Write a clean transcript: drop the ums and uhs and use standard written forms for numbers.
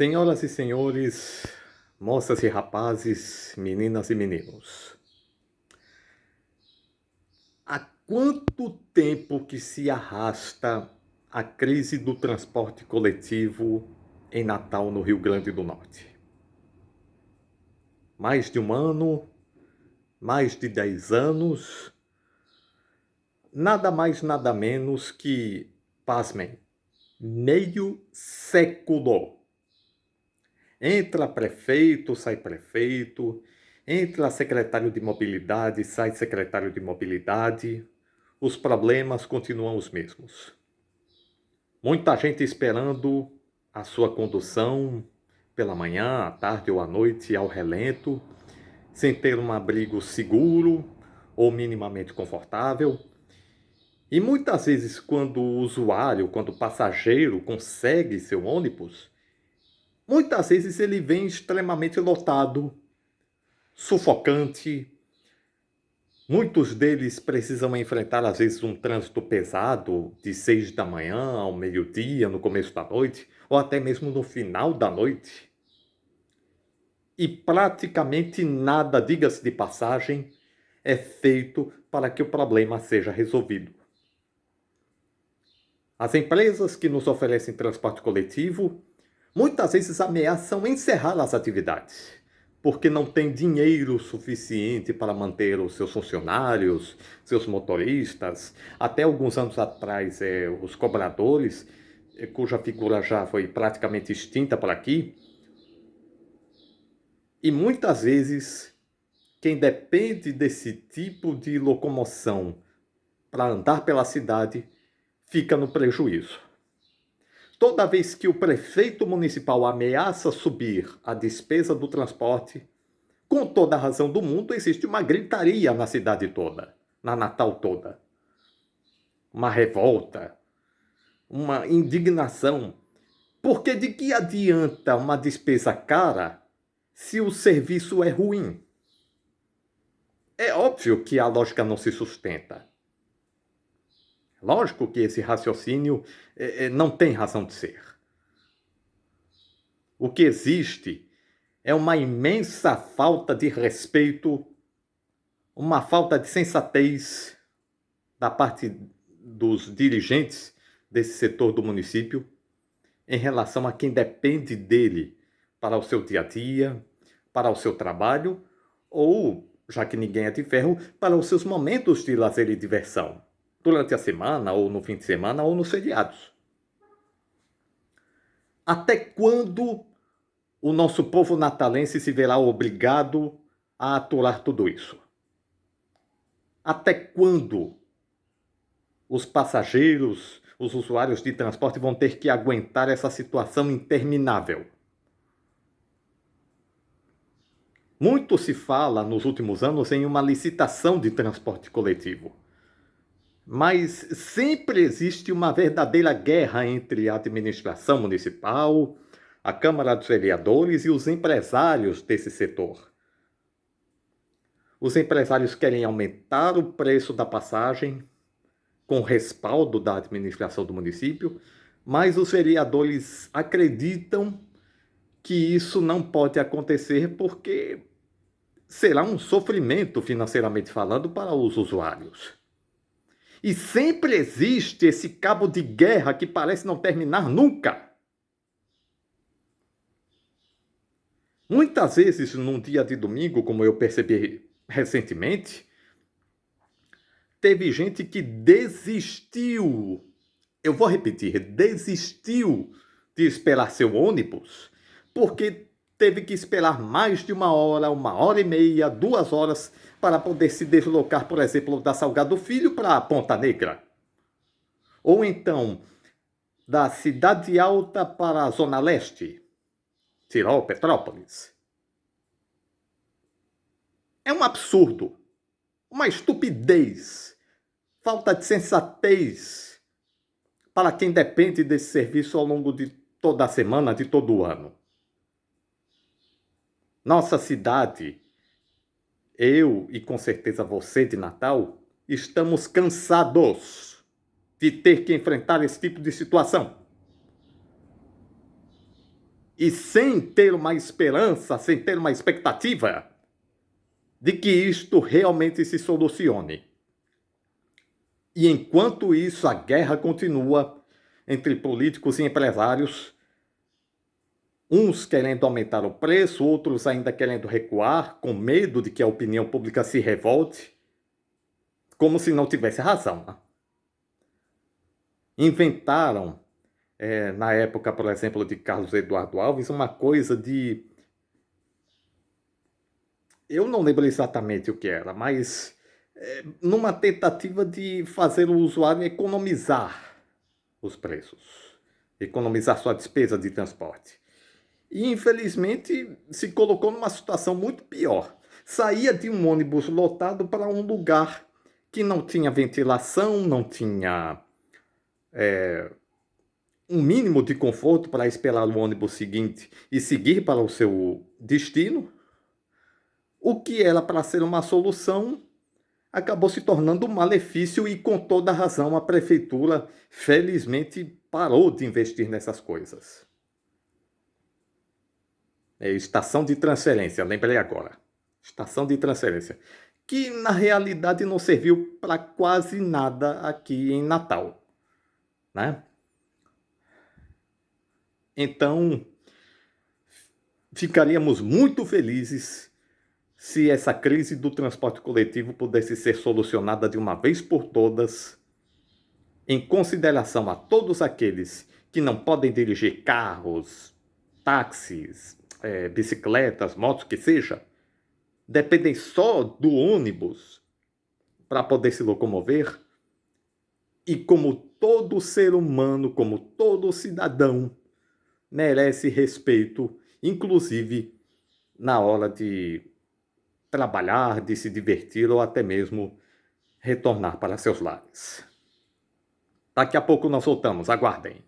Senhoras e senhores, moças e rapazes, meninas e meninos, há quanto tempo que se arrasta a crise do transporte coletivo em Natal, no Rio Grande do Norte? Mais de um ano? Mais de 10 anos? Nada mais, nada menos que, pasmem, meio século. Entra prefeito, sai prefeito, entra secretário de mobilidade, sai secretário de mobilidade, os problemas continuam os mesmos. Muita gente esperando a sua condução pela manhã, à tarde ou à noite ao relento, sem ter um abrigo seguro ou minimamente confortável. E muitas vezes, quando o usuário, quando o passageiro consegue seu ônibus, muitas vezes ele vem extremamente lotado, sufocante. Muitos deles precisam enfrentar, às vezes, um trânsito pesado de 6 da manhã ao meio-dia, no começo da noite, ou até mesmo no final da noite. E praticamente nada, diga-se de passagem, é feito para que o problema seja resolvido. As empresas que nos oferecem transporte coletivo muitas vezes ameaçam encerrar as atividades, porque não tem dinheiro suficiente para manter os seus funcionários, seus motoristas. Até alguns anos atrás, os cobradores, cuja figura já foi praticamente extinta por aqui. E muitas vezes, quem depende desse tipo de locomoção para andar pela cidade, fica no prejuízo. Toda vez que o prefeito municipal ameaça subir a despesa do transporte, com toda a razão do mundo, existe uma gritaria na cidade toda, na Natal toda. Uma revolta, uma indignação. Porque de que adianta uma despesa cara se o serviço é ruim? É óbvio que a lógica não se sustenta. Lógico que esse raciocínio não tem razão de ser. O que existe é uma imensa falta de respeito, uma falta de sensatez da parte dos dirigentes desse setor do município em relação a quem depende dele para o seu dia a dia, para o seu trabalho ou, já que ninguém é de ferro, para os seus momentos de lazer e diversão, durante a semana ou no fim de semana ou nos feriados. Até quando o nosso povo natalense se verá obrigado a aturar tudo isso? Até quando os passageiros, os usuários de transporte vão ter que aguentar essa situação interminável? Muito se fala nos últimos anos em uma licitação de transporte coletivo. Mas sempre existe uma verdadeira guerra entre a administração municipal, a Câmara dos Vereadores e os empresários desse setor. Os empresários querem aumentar o preço da passagem, com respaldo da administração do município, mas os vereadores acreditam que isso não pode acontecer porque será um sofrimento financeiramente falando para os usuários. E sempre existe esse cabo de guerra que parece não terminar nunca. Muitas vezes, num dia de domingo, como eu percebi recentemente, teve gente que desistiu. Eu vou repetir, desistiu de esperar seu ônibus, porque teve que esperar mais de 1 hora e meia, 2 horas, para poder se deslocar, por exemplo, da Salgado Filho para a Ponta Negra. Ou então, da Cidade Alta para a Zona Leste, Tirol, Petrópolis. É um absurdo, uma estupidez, falta de sensatez para quem depende desse serviço ao longo de toda a semana, de todo o ano. Nossa cidade, eu e com certeza você de Natal, estamos cansados de ter que enfrentar esse tipo de situação. e sem ter uma esperança, sem ter uma expectativa de que isto realmente se solucione. E enquanto isso, a guerra continua entre políticos e empresários, uns querendo aumentar o preço, outros ainda querendo recuar, com medo de que a opinião pública se revolte, como se não tivesse razão, né? Inventaram, na época, por exemplo, de Carlos Eduardo Alves, uma coisa de... Eu não lembro exatamente o que era, mas numa tentativa de fazer o usuário economizar os preços, economizar sua despesa de transporte. E, infelizmente, se colocou numa situação muito pior. Saía de um ônibus lotado para um lugar que não tinha ventilação, não tinha um mínimo de conforto para esperar o ônibus seguinte e seguir para o seu destino. O que era para ser uma solução acabou se tornando um malefício e, com toda razão, a prefeitura, felizmente, parou de investir nessas coisas. Estação de transferência, lembrei agora. Estação de transferência. Que, na realidade, não serviu para quase nada aqui em Natal, né? Então, ficaríamos muito felizes se essa crise do transporte coletivo pudesse ser solucionada de uma vez por todas, em consideração a todos aqueles que não podem dirigir carros, táxis, bicicletas, motos, que seja, dependem só do ônibus para poder se locomover, e como todo ser humano, como todo cidadão, merece respeito, inclusive na hora de trabalhar, de se divertir ou até mesmo retornar para seus lares. Daqui a pouco nós voltamos, aguardem.